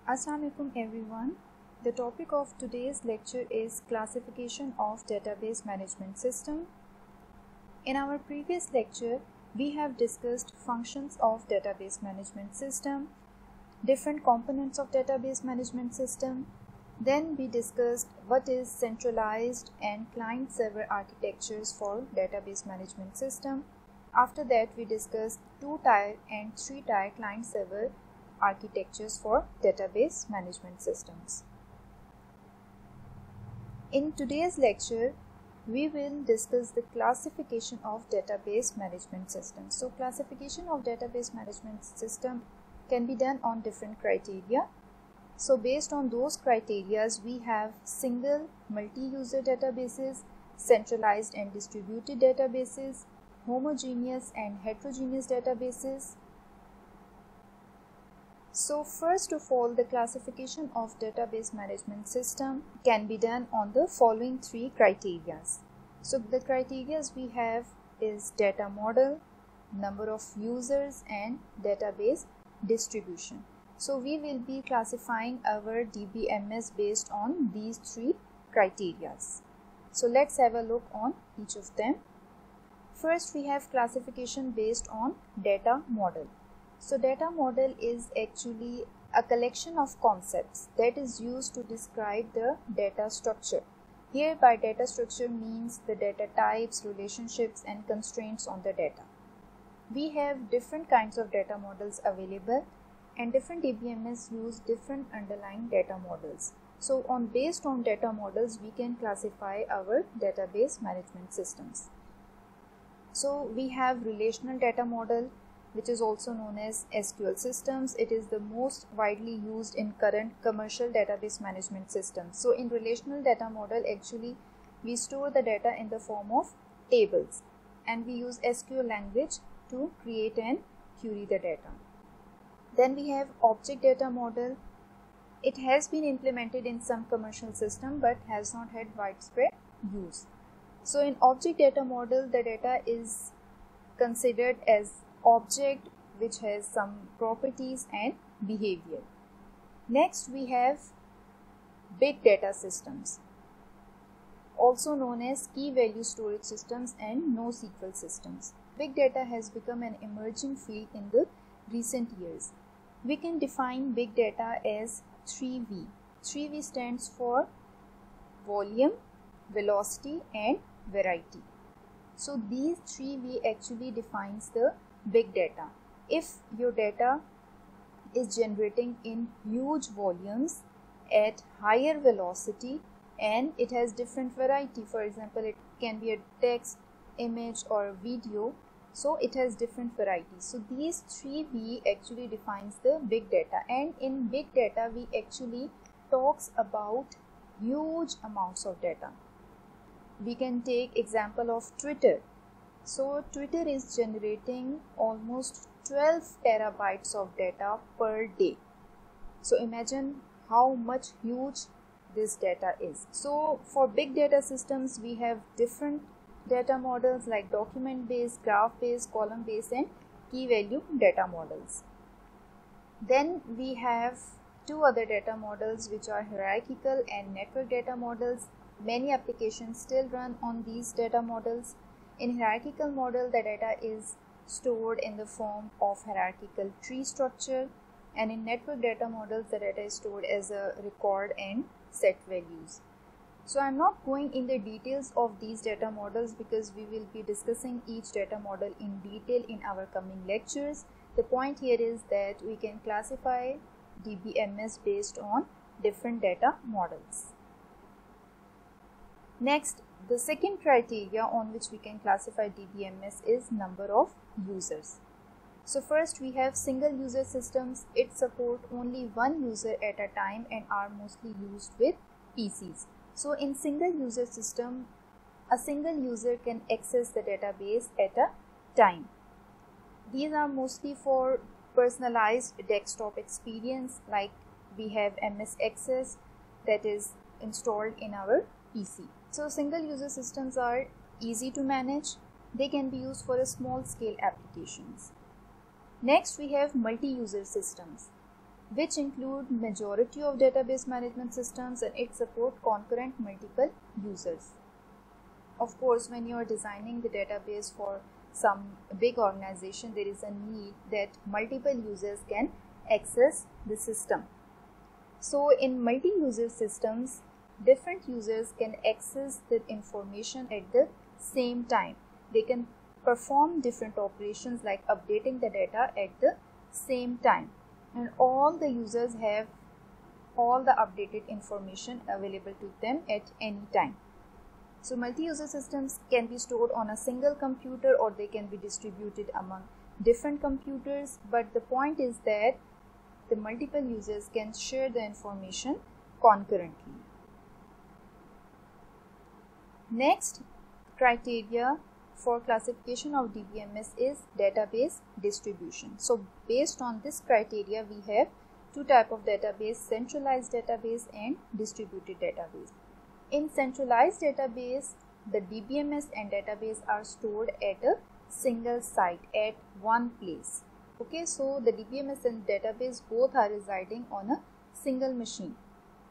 Assalamualaikum everyone. The topic of today's lecture is classification of database management system. In our previous lecture, we have discussed functions of database management system, different components of database management system. Then we discussed what is centralized and client-server architectures for database management system. After that, we discussed 2-tier and 3-tier client-server architectures for database management systems. In today's lecture, we will discuss the classification of database management systems. So classification of database management system can be done on different criteria. So based on those criteria, we have single multi-user databases, centralized and distributed databases, homogeneous and heterogeneous databases. So first of all, the classification of database management system can be done on the following 3 criteria. So the criteria we have is data model, number of users and database distribution. So we will be classifying our DBMS based on these 3 criteria. So let's have a look on each of them. First, we have classification based on data model. So data model is actually a collection of concepts that is used to describe the data structure. Here by data structure means the data types, relationships and constraints on the data. We have different kinds of data models available and different DBMS use different underlying data models. So based on data models, we can classify our database management systems. So we have relational data model, which is also known as SQL systems. It is the most widely used in current commercial database management systems. So in relational data model, actually we store the data in the form of tables and we use SQL language to create and query the data. Then we have object data model. It has been implemented in some commercial system but has not had widespread use. So in object data model, the data is considered as object which has some properties and behavior. Next we have big data systems, also known as key value storage systems and NoSQL systems. Big data has become an emerging field in the recent years. We can define big data as 3V. 3V stands for volume, velocity and variety. So these 3V actually defines the big data. If your data is generating in huge volumes at higher velocity and it has different variety, for example it can be a text, image or video, so it has different varieties. So these 3V actually defines the big data, and in big data we actually talks about huge amounts of data. We can take example of Twitter. So Twitter is generating almost 12 terabytes of data per day. So imagine how much huge this data is. So for big data systems, we have different data models like document based, graph based, column based and key value data models. Then we have 2 other data models which are hierarchical and network data models. Many applications still run on these data models. In hierarchical model, the data is stored in the form of hierarchical tree structure, and in network data models, the data is stored as a record and set values. So I'm not going in the details of these data models because we will be discussing each data model in detail in our coming lectures. The point here is that we can classify DBMS based on different data models. Next, the second criteria on which we can classify DBMS is number of users. So first we have single user systems. It support only one user at a time and are mostly used with PCs. So in single user system, a single user can access the database at a time. These are mostly for personalized desktop experience, like we have MS Access that is installed in our PC. So single user systems are easy to manage. They can be used for a small scale applications. Next we have multi-user systems. which include majority of database management systems, and it supports concurrent multiple users. Of course, when you are designing the database for some big organization, there is a need that multiple users can access the system. So in multi-user systems, different users can access the information at the same time. They can perform different operations like updating the data at the same time, and all the users have all the updated information available to them at any time. So multi-user systems can be stored on a single computer, or they can be distributed among different computers, but the point is that the multiple users can share the information concurrently. Next criteria for classification of DBMS is database distribution. So based on this criteria, we have two types of database: centralized database and distributed database. In centralized database, the DBMS and database are stored at a single site, at one place. Okay, so the DBMS and database both are residing on a single machine,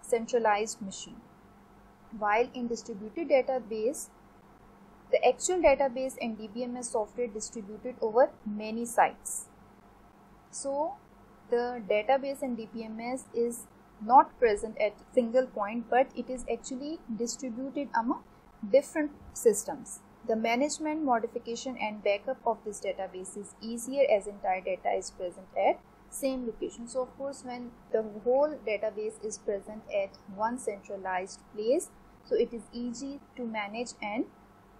centralized machine. While in distributed database, the actual database and DBMS software distributed over many sites. So the database and DBMS is not present at single point, but it is actually distributed among different systems. The management, modification and backup of this database is easier as entire data is present at same location. So of course, when the whole database is present at one centralized place, so it is easy to manage and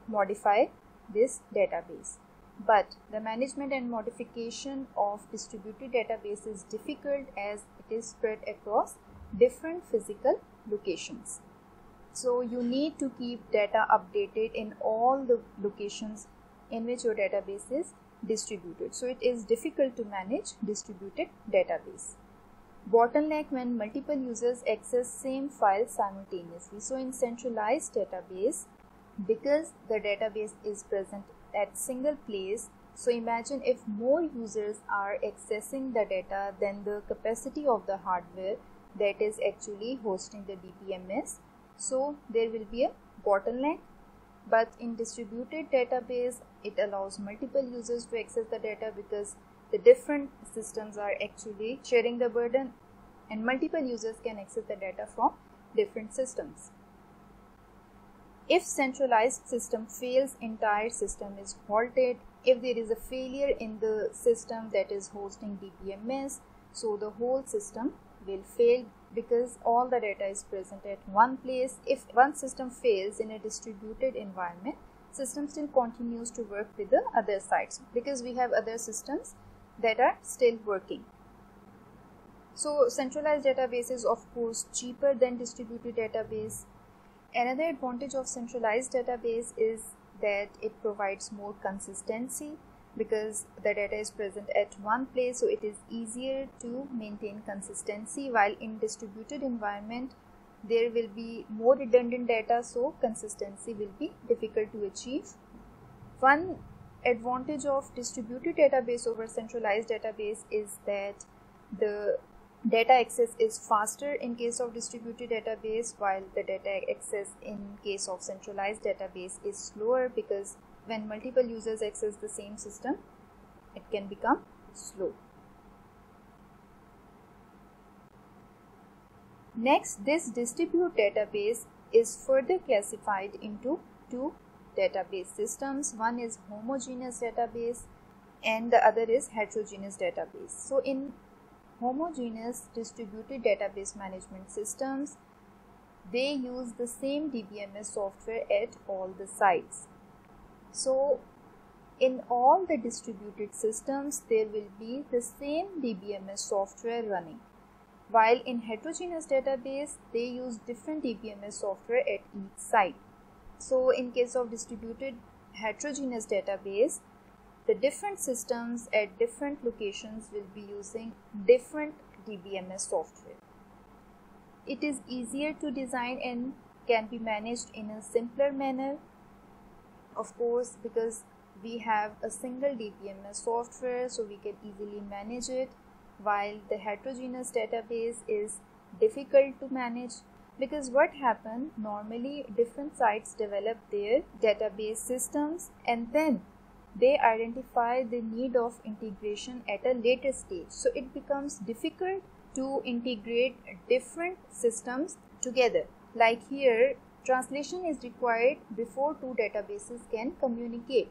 modify this database. But the management and modification of distributed database is difficult as it is spread across different physical locations. So you need to keep data updated in all the locations in which your database is distributed. So it is difficult to manage distributed database. Bottleneck when multiple users access same file simultaneously. So in centralized database, because the database is present at single place, so imagine if more users are accessing the data than the capacity of the hardware that is actually hosting the DBMS, so there will be a bottleneck. But in distributed database, it allows multiple users to access the data because the different systems are actually sharing the burden, and multiple users can access the data from different systems. If centralized system fails, entire system is halted. If there is a failure in the system that is hosting DBMS, so the whole system will fail because all the data is present at one place. If one system fails in a distributed environment, system still continues to work with the other sites because we have other systems that are still working. So centralized database is of course cheaper than distributed database. Another advantage of centralized database is that it provides more consistency because the data is present at one place, so it is easier to maintain consistency, while in distributed environment there will be more redundant data, so consistency will be difficult to achieve. One advantage of distributed database over centralized database is that the data access is faster in case of distributed database, while the data access in case of centralized database is slower because when multiple users access the same system, it can become slow. Next, this distributed database is further classified into two database systems. One is homogeneous database and the other is heterogeneous database. So in homogeneous distributed database management systems, they use the same DBMS software at all the sites. So in all the distributed systems, there will be the same DBMS software running. While in heterogeneous database, they use different DBMS software at each site. So in case of distributed heterogeneous database, the different systems at different locations will be using different DBMS software. It is easier to design and can be managed in a simpler manner. Of course, because we have a single DBMS software, so we can easily manage it. while the heterogeneous database is difficult to manage. Because what happens, normally different sites develop their database systems and then they identify the need of integration at a later stage. So it becomes difficult to integrate different systems together. Like here, translation is required before two databases can communicate.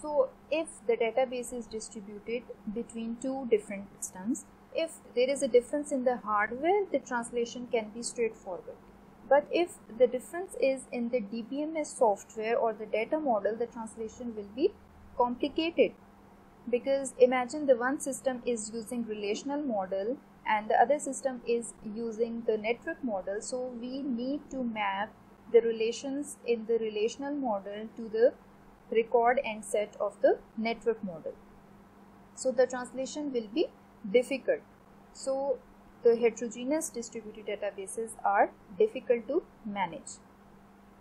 So if the database is distributed between two different systems, if there is a difference in the hardware, the translation can be straightforward. But if the difference is in the DBMS software or the data model, the translation will be complicated. Because imagine the one system is using relational model and the other system is using the network model. So we need to map the relations in the relational model to the record and set of the network model. So the translation will be difficult. So the heterogeneous distributed databases are difficult to manage.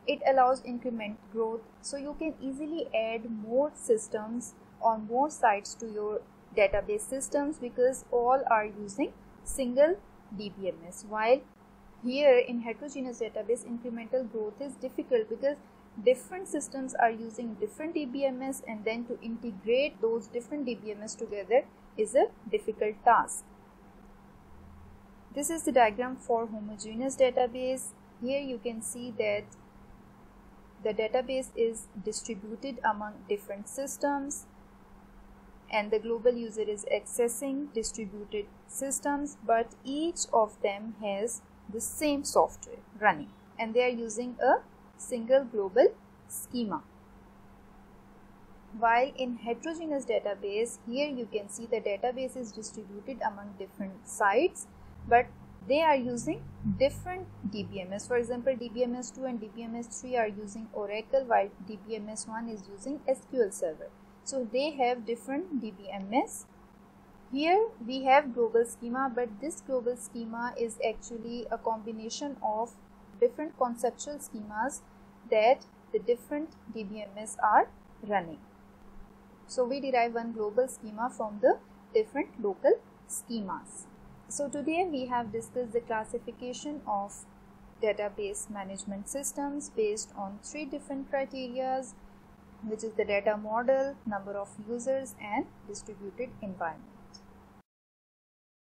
It allows increment growth, so you can easily add more systems or more sites to your database systems because all are using single DBMS. While here in heterogeneous database, incremental growth is difficult because different systems are using different DBMS, and then to integrate those different DBMS together is a difficult task. This is the diagram for homogeneous database. Here you can see that the database is distributed among different systems and the global user is accessing distributed systems, but each of them has the same software running and they are using a single global schema. While in heterogeneous database, here you can see the database is distributed among different sites, but they are using different DBMS. For example, DBMS2 and DBMS3 are using Oracle, while DBMS1 is using SQL Server. So they have different DBMS. Here we have global schema, but this global schema is actually a combination of different conceptual schemas that the different DBMS are running. So we derive one global schema from the different local schemas. So today we have discussed the classification of database management systems based on three different criteria, which is the data model, number of users, and distributed environment.